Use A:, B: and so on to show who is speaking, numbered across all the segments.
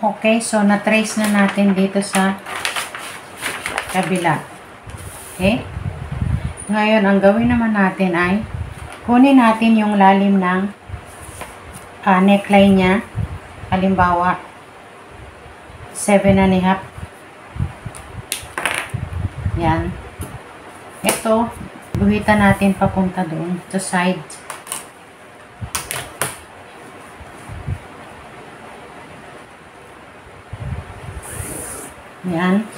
A: Okay, so na-trace na natin dito sa kabila. Okay? Ngayon, ang gawin naman natin ay kunin natin yung lalim ng neckline niya. Halimbawa, 7.5. Yan. Ito, guhitan natin papunta doon sa side. Yan.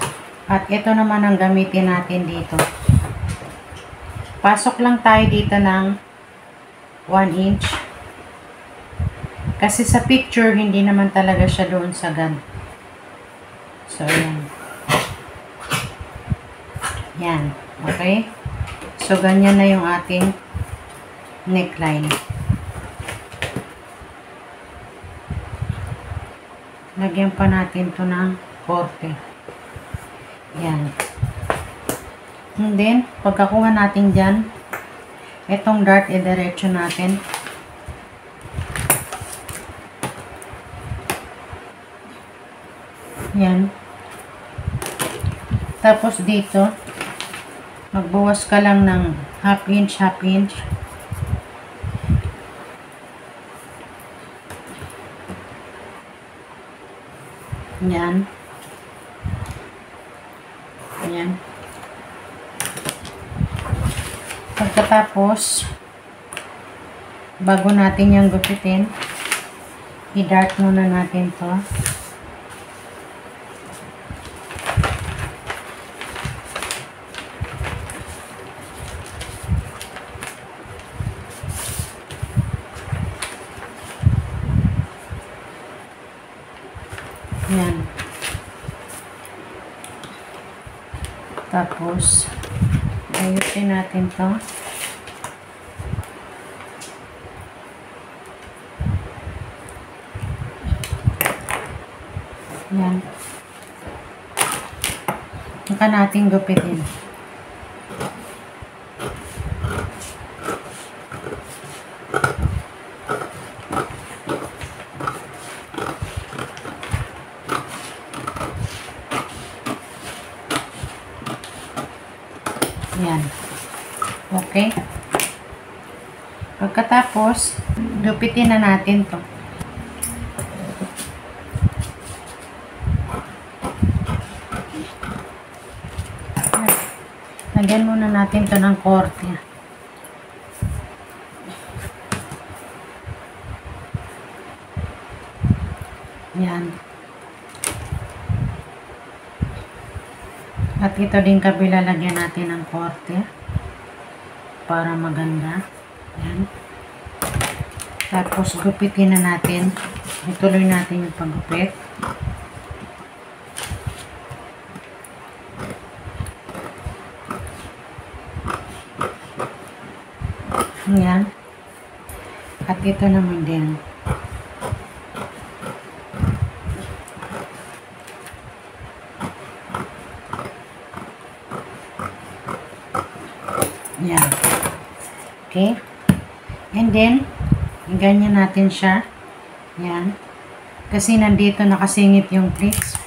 A: At ito naman ang gamitin natin dito. Pasok lang tayo dito ng 1 inch. Kasi sa picture, hindi naman talaga siya doon sa gan. So, yan. Yan. Okay? So, ganyan na yung ating neckline. Lagyan pa natin to ng korte. Yan. And then, pagkakuha natin dyan, itong dart, i-diretso natin. Yan. Tapos dito, magbuwas ka lang ng half inch, half inch. Yan. Yan. Pagkatapos, bago natin yung gupitin, i-dart muna natin to. Yan. Tapos, ayusin natin to. Yan. Saka natin gupitin. Yan. Okay. Pagkatapos, gupitin na natin to. Lagyan muna natin to ng korte. Yan. At ito din kabila, lagyan natin ng korte para maganda. Yan. Tapos gupitin na natin. Ituloy natin yung paggupit. Yan. At ito naman din. Yan. Okay. And then, ganyan natin siya. Yan. Kasi nandito nakasingit yung pleats.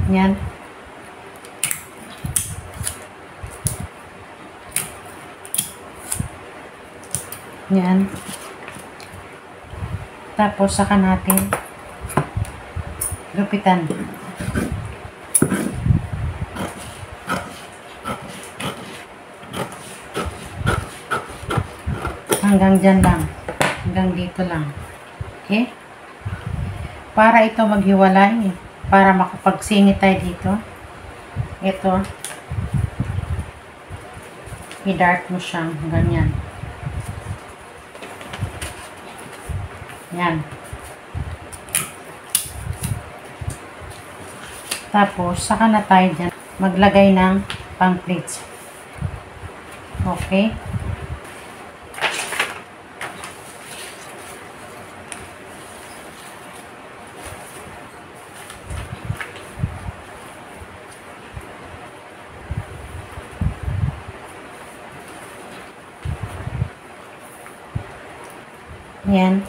A: Yan. Yan. Tapos, saka natin gupitan. Hanggang dyan lang. Hanggang dito lang. Okay? Para ito maghiwalay. Para makapagsingit tayo dito. Ito. I-dart mo siyang ganyan. Yan. Tapos, saka na tayo dyan maglagay ng pang pleats. Okay? Yan.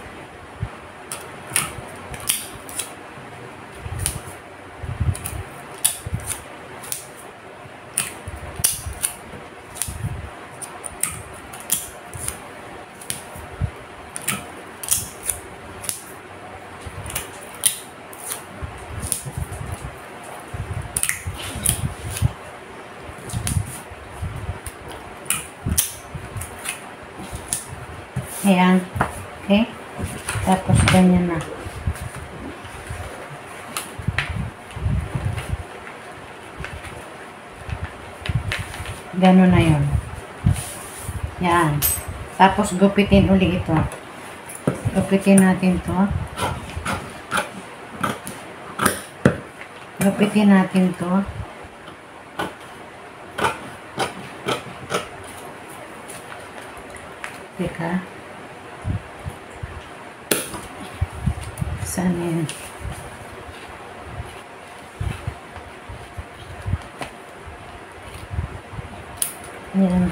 A: Ayan. Okay? Tapos, ganyan na. Ganun na yun. Yan. Tapos, gupitin uli ito. Gupitin natin to. Gupitin natin to. Teka. Saan yan? Yan.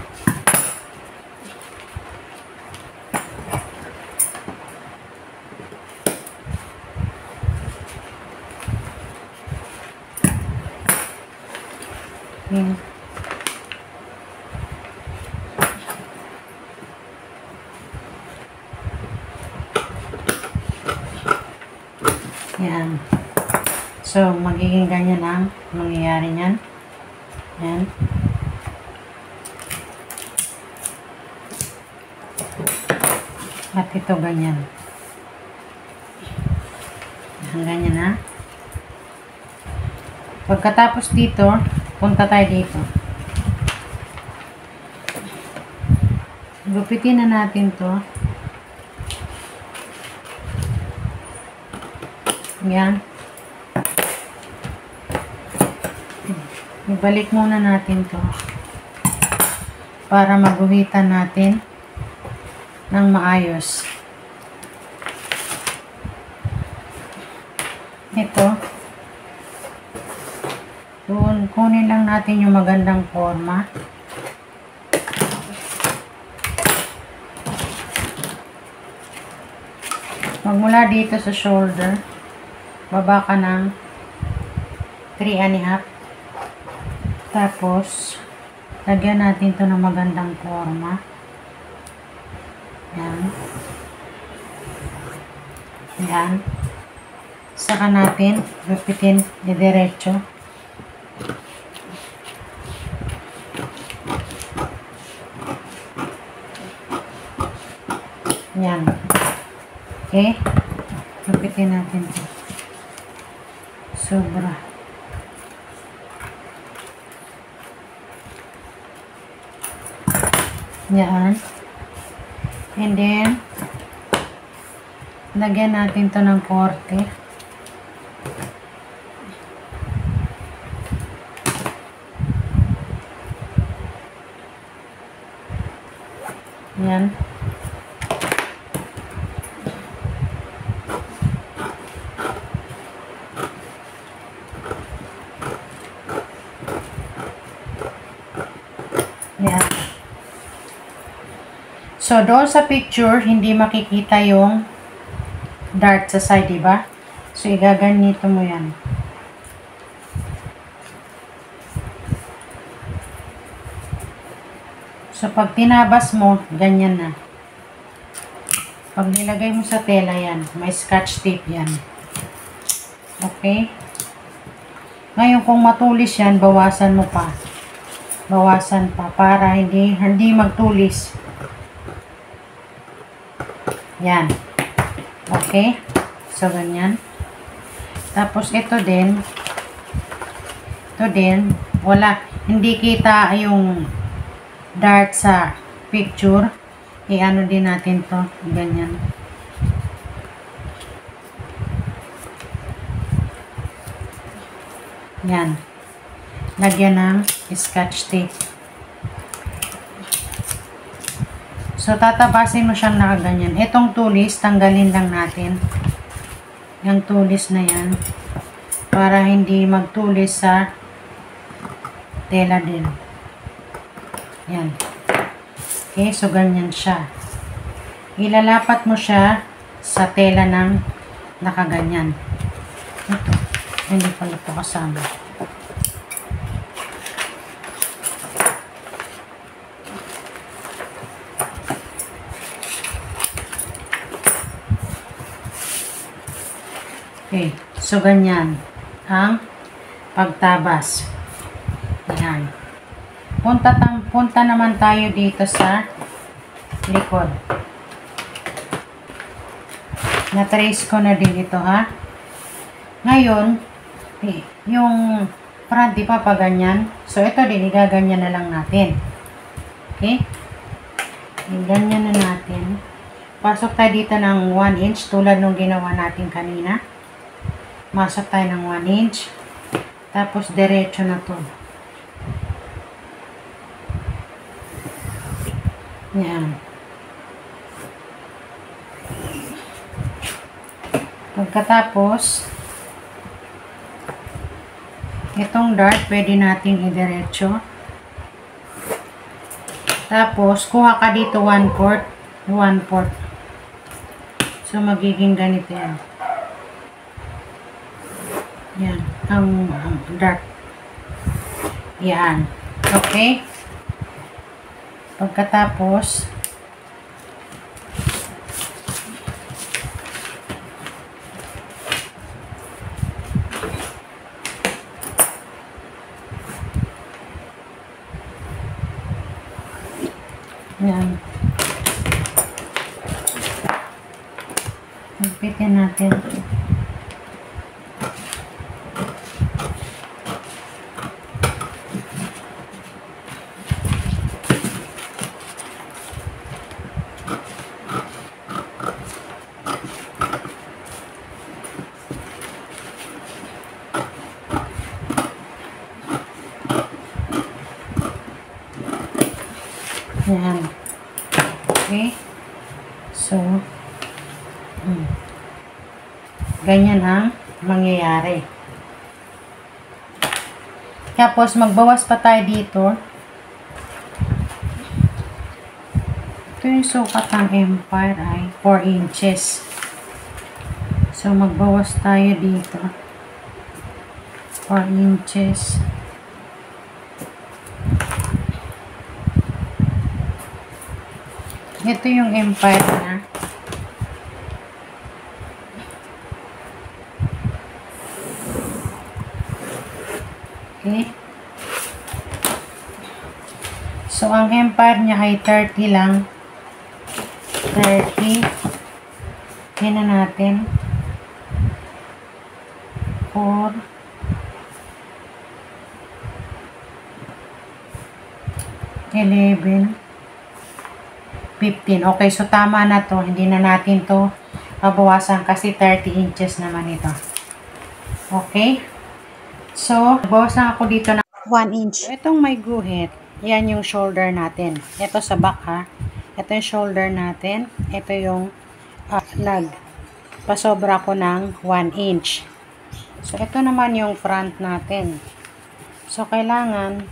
A: Yan. Yan. So, magiging ganyan ang mangyayari niyan. Yan. At ito ganyan. Ganyan na. Pagkatapos dito, punta tayo dito. Gupitin na natin to. Yan. Ibalik muna natin to para maguhitan natin ng maayos. Ito. Kunin lang natin yung magandang forma. Magmula dito sa shoulder, baba ka ng 3.5. Tapos, lagyan natin to ng magandang forma. Yan. Yan. Saka natin, gupitin diretso. Yan. Okay? Gupitin natin to. Sobra. Yan. And then, lagyan natin to ng korte. Yan. Yan. So, doon sa picture, hindi makikita yung dart sa side, diba? So, igaganito mo yan. So, pag tinabas mo, ganyan na. Pag nilagay mo sa tela yan, may scotch tape yan. Okay? Ngayon, kung matulis yan, bawasan mo pa. Bawasan pa para hindi magtulis. Yan. Okay? So, ganyan. Tapos, ito din, wala, hindi kita yung dart sa picture. I-ano din natin to. Ganyan. Yan. Lagyan ng scotch tape. So, tatapasin mo siyang nakaganyan. Itong tulis, tanggalin lang natin. Yung tulis na yan. Para hindi magtulis sa tela din. Yan. Okay, so ganyan siya. ilalapat mo siya sa tela ng nakaganyan. Ito, hindi pala ito kasama. Okay, so ganyan ang pagtabas. Yan. Punta naman tayo dito sa likod. Na-trace ko na din ito, ha. Ngayon, yung front, di pa pa ganyan. So, ito din, igaganyan na lang natin. Okay? Ganyan na natin. Pasok tayo dito ng 1 inch tulad nung ginawa natin kanina. Masok tayo ng 1 inch. Tapos, diretso na to. Yan. Pagkatapos, itong dart, pwede nating idiretso. Tapos, kuha ka dito 1/4. 1/4. So, magiging ganito yan. Yan. Ang dart. Yan. Okay? Pagkatapos, yan. Higpitin natin. Yan. Okay. So, ganyan ang mangyayari. Tapos, magbawas pa tayo dito. Ito yung sukat ng Empire ay 4 inches. So, magbawas tayo dito. 4 inches. Ito yung Empire na. Okay. So, ang Empire niya ay 30 lang. 30. Yan na natin. 4. 11. 15. Okay, so tama na to. Hindi na natin to mabawasan kasi 30 inches naman ito. Okay? So, bawasan ako dito na 1 inch. Itong may guhit, yan yung shoulder natin. Ito sa back, ha. Ito yung shoulder natin. Ito yung pasobra ko ng 1 inch. So, ito naman yung front natin. So, kailangan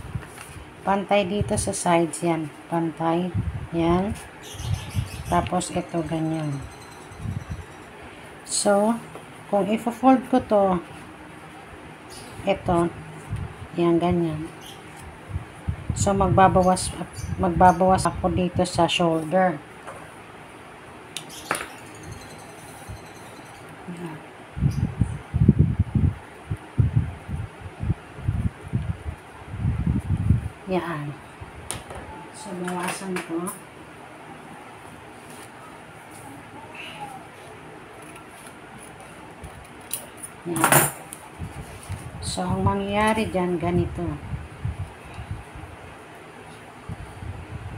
A: pantay dito sa sides yan. Pantay. Yan. Tapos, ito ganyan. So, kung i-fold ko to, ito, yan, ganyan. So, magbabawas ako dito sa shoulder. Yan. So, bawasan ko. Yan. So, ang mangyayari dyan, ganito.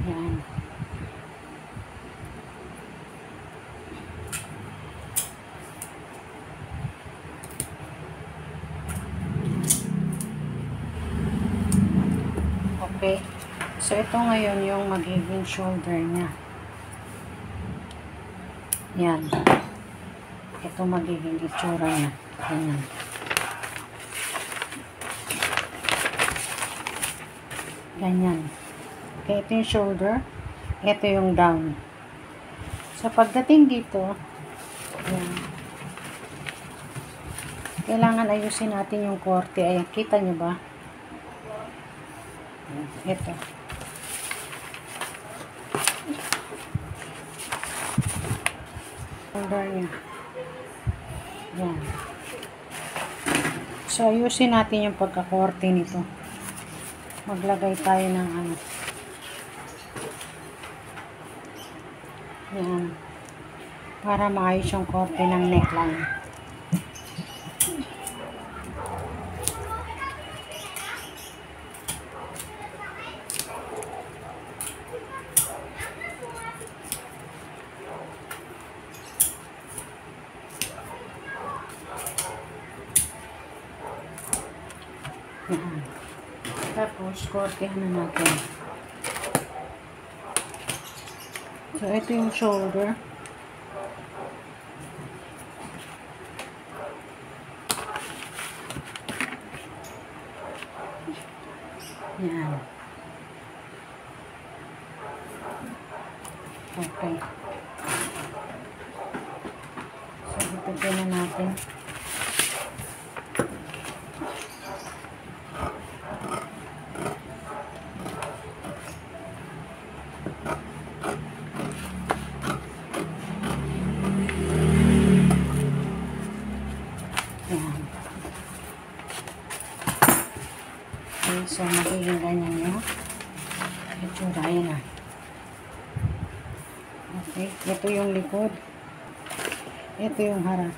A: Yan. Okay. So, ito ngayon yung magiging shoulder niya. Yan. Ito magiging itsura niya. Ganyan. Ganyan. Okay, ito yung shoulder. Ito yung down. So, pagdating dito, yan, kailangan ayusin natin yung korte. Ayan, kita nyo ba? Ito. Shoulder niya. Yan. So, ayusin natin yung pagkakorte nito. Maglagay tayo ng ano. Yan. Para maayos yung korte ng neckline. Yan. Tapos, kortehan na natin. So, ito yung shoulder. Yan. Okay. So, ito na natin. Okay, so magiging ganyan yung itsura. Ayan na. Okay, ito yung likod. Ito yung harap.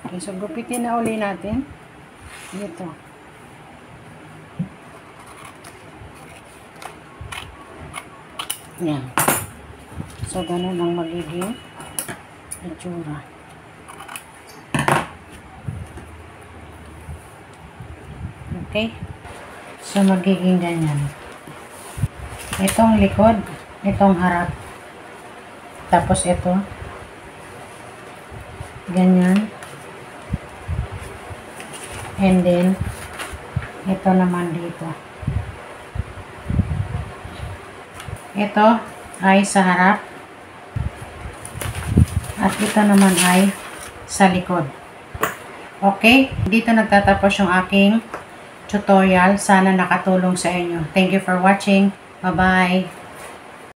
A: Okay, so gupitin na uli natin. Ito. Yan. So, ganun ang magiging itsura. Okay. So, magiging ganyan. Itong likod, itong harap. Tapos ito. Ganyan. And then, ito naman dito. Ito ay sa harap. At ito naman ay sa likod. Okay? Dito nagtatapos yung aking tutorial. Sana nakatulong sa inyo. Thank you for watching. Bye-bye.